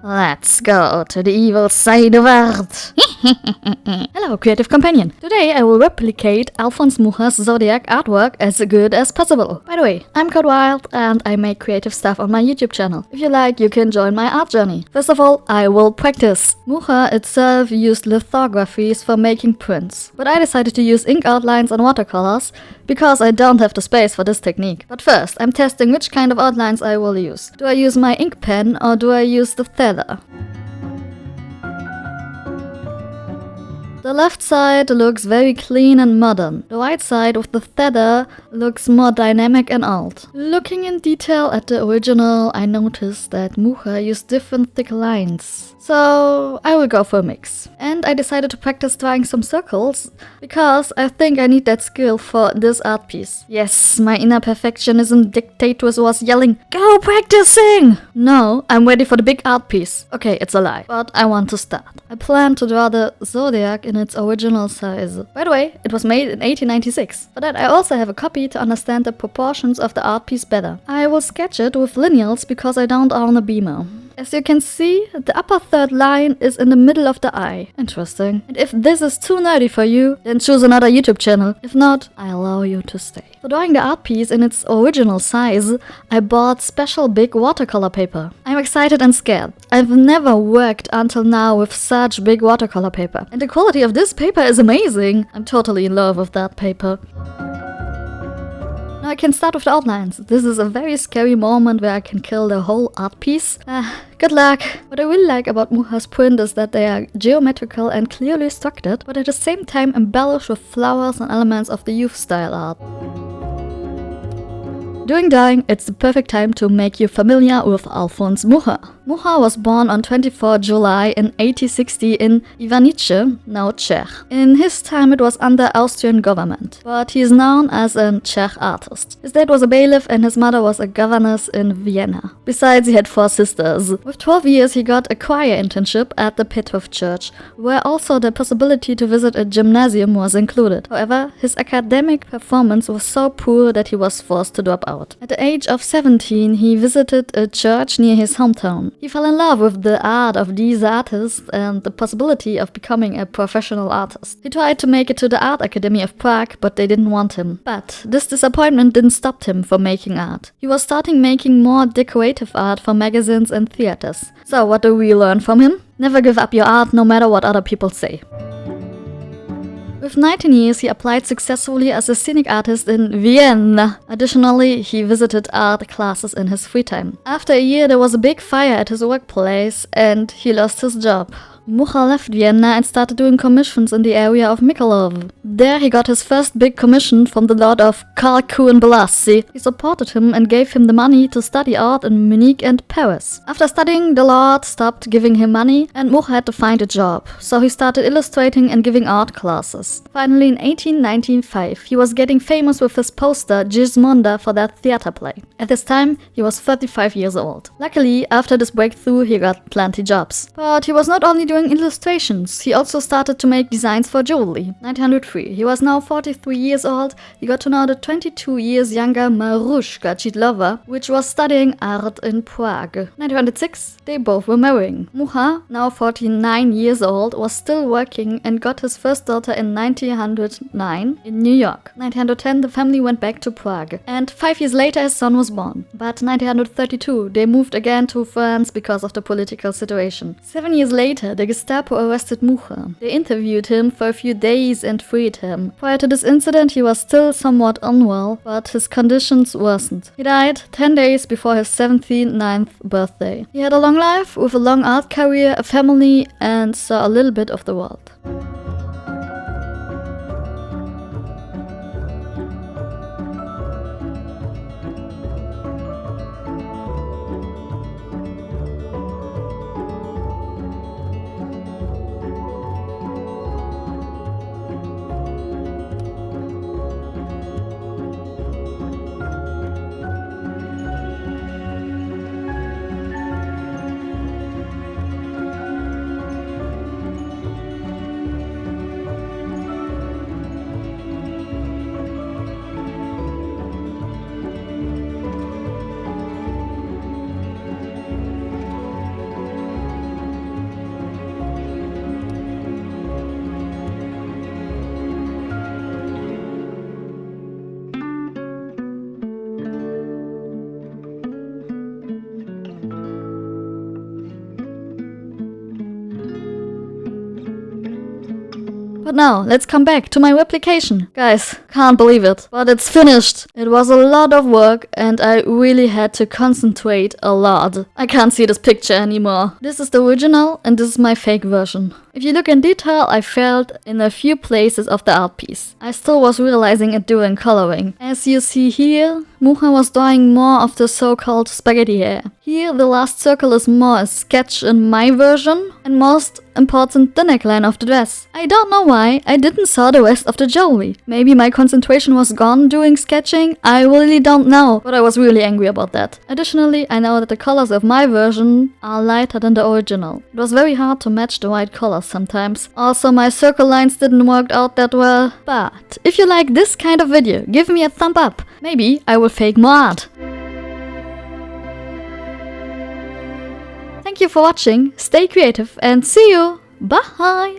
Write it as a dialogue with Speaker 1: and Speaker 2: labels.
Speaker 1: Let's go to the evil side of art. Hello, creative companion. Today I will replicate Alphonse Mucha's Zodiac artwork as good as possible. By the way, I'm Code Wild and I make creative stuff on my YouTube channel. If you like, you can join my art journey. First of all, I will practice. Mucha itself used lithographies for making prints, but I decided to use ink outlines and watercolors because I don't have the space for this technique. But first, I'm testing which kind of outlines I will use. Do I use my ink pen or do I use the feather? The left side looks very clean and modern. The right side with the feather looks more dynamic and old. Looking in detail at the original, I noticed that Mucha used different thick lines. So I will go for a mix. And I decided to practice drawing some circles because I think I need that skill for this art piece. Yes, my inner perfectionism dictator was yelling, "Go practicing!" No, I'm ready for the big art piece. Okay, it's a lie, but I want to start. I plan to draw the Zodiac in its original size. By the way, it was made in 1896. For that I also have a copy to understand the proportions of the art piece better. I will sketch it with lineals because I don't own a beamer. As you can see, the upper third line is in the middle of the eye. Interesting. And if this is too nerdy for you, then choose another YouTube channel. If not, I allow you to stay. For drawing the art piece in its original size, I bought special big watercolor paper. I'm excited and scared. I've never worked until now with such big watercolor paper. And the quality of this paper is amazing. I'm totally in love with that paper. Now I can start with the outlines. This is a very scary moment where I can kill the whole art piece. Good luck! What I really like about Mucha's print is that they are geometrical and clearly structured, but at the same time embellished with flowers and elements of the youth style art. During drawing, it's the perfect time to make you familiar with Alphonse Mucha. Mucha was born on 24 July in 1860 in Ivanice, now Czech. In his time it was under Austrian government, but he is known as a Czech artist. His dad was a bailiff and his mother was a governess in Vienna. Besides, he had 4 sisters. With 12 years he got a choir internship at the Petrov Church, where also the possibility to visit a gymnasium was included. However, his academic performance was so poor that he was forced to drop out. At the age of 17, he visited a church near his hometown. He fell in love with the art of these artists and the possibility of becoming a professional artist. He tried to make it to the Art Academy of Prague, but they didn't want him. But this disappointment didn't stop him from making art. He was starting making more decorative art for magazines and theaters. So what do we learn from him? Never give up your art no matter what other people say. With 19 years, he applied successfully as a scenic artist in Vienna. Additionally, he visited art classes in his free time. After a year, there was a big fire at his workplace and he lost his job. Mucha left Vienna and started doing commissions in the area of Mikolov. There he got his first big commission from the Lord of Kalkuin-Balassi. He supported him and gave him the money to study art in Munich and Paris. After studying, the Lord stopped giving him money and Mucha had to find a job. So he started illustrating and giving art classes. Finally, in 1895, he was getting famous with his poster Gismonda for that theater play. At this time, he was 35 years old. Luckily, after this breakthrough, he got plenty jobs. But he was not only doing illustrations, he also started to make designs for jewelry. 1903, he was now 43 years old. He got to know the 22 years younger Maruszka Chidlova, which was studying art in Prague. 1906, they both were marrying. Mucha, now 49 years old, was still working and got his first daughter in 1909 in New York. 1910, the family went back to Prague, and 5 years later his son was born. But 1932, they moved again to France because of the political situation. 7 years later, the Gestapo arrested Mucha. They interviewed him for a few days and freed him. Prior to this incident, he was still somewhat unwell, but his conditions worsened. He died 10 days before his 79th birthday. He had a long life with a long art career, a family, and saw a little bit of the world. But now, let's come back to my replication. Guys, can't believe it, but it's finished. It was a lot of work and I really had to concentrate a lot. I can't see this picture anymore. This is the original and this is my fake version. If you look in detail, I failed in a few places of the art piece. I still was realizing it during coloring. As you see here, Mucha was drawing more of the so-called spaghetti hair. Here, the last circle is more a sketch in my version, and most important, the neckline of the dress. I don't know why I didn't saw the rest of the jewelry. Maybe my concentration was gone during sketching, I really don't know, but I was really angry about that. Additionally, I know that the colors of my version are lighter than the original. It was very hard to match the right colors sometimes. Also, my circle lines didn't work out that well. But if you like this kind of video, give me a thumb up. Maybe I will fake more art. Thank you for watching, stay creative and see you! Bye!